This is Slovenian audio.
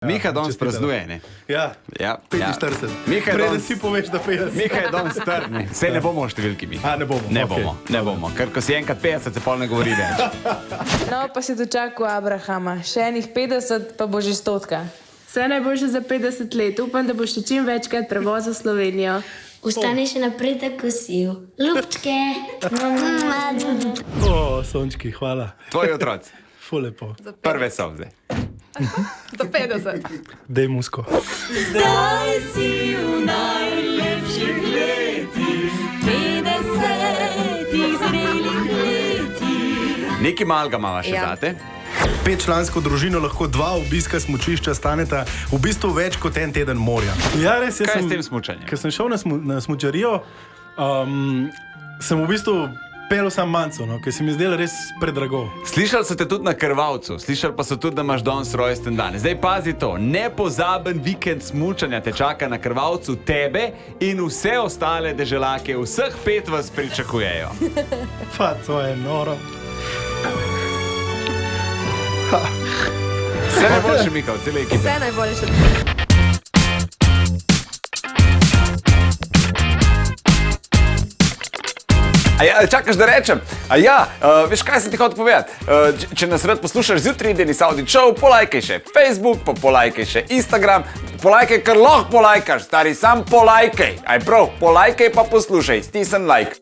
Miha danes praznuje, ne? Ja, Ja, 45. Miha je Preden danes- si poveš, da 50. Miha je danes strn, ne? Sej ne bomo v številki, Miha. A, ne bomo, Ne okej. bomo, ne bomo. Ker ko si enkrat 50, se pol ne govori več. No, pa si dočakal Abrahama. Še enih 50, pa bo že 100. Vse najboljše za 50 let. Upam, da boš še čim večkrat prevozil Slovenijo. Ustani še naprej tako kosil. Lupčke. O, sončki, hvala. Tvoji otroci, Ful lepo. prve solze. Za 50. Dej musko. Zdaj si v najlepših letih, 50 zrelih letih. Nekaj malega imava še Ja. zate. 5-člansko družino lahko 2 obiska smučišča staneta v bistvu več kot en teden morja. Ja, res, Kaj je s tem smučanjem? Ker sem šel na smučarijo, sem v bistvu pel sam manco, no, ker se mi zdelo res predrago. Slišali so te tudi na Krvavcu, slišali pa so tudi, da imaš danes rojsten dan. Zdaj pazi to, nepozaben vikend smučanja te čaka na Krvavcu, tebe in vse ostale deželake, vseh 5 vas pričakujejo. Pa, to je noro. Vse najboljše, Miha, v celi ekipi. Vse najboljše. A ja, čakaš, da rečem? A ja, veš, kaj sem ti hotel povedati? Če nas rad poslušaš zjutraj, Denis Audić Show, polajkaj še Facebook, pa polajkaj še Instagram, polajkaj, kar lahko polajkaš, stari, sam polajkaj. Aj prav, polajkaj pa poslušaj, stisni like.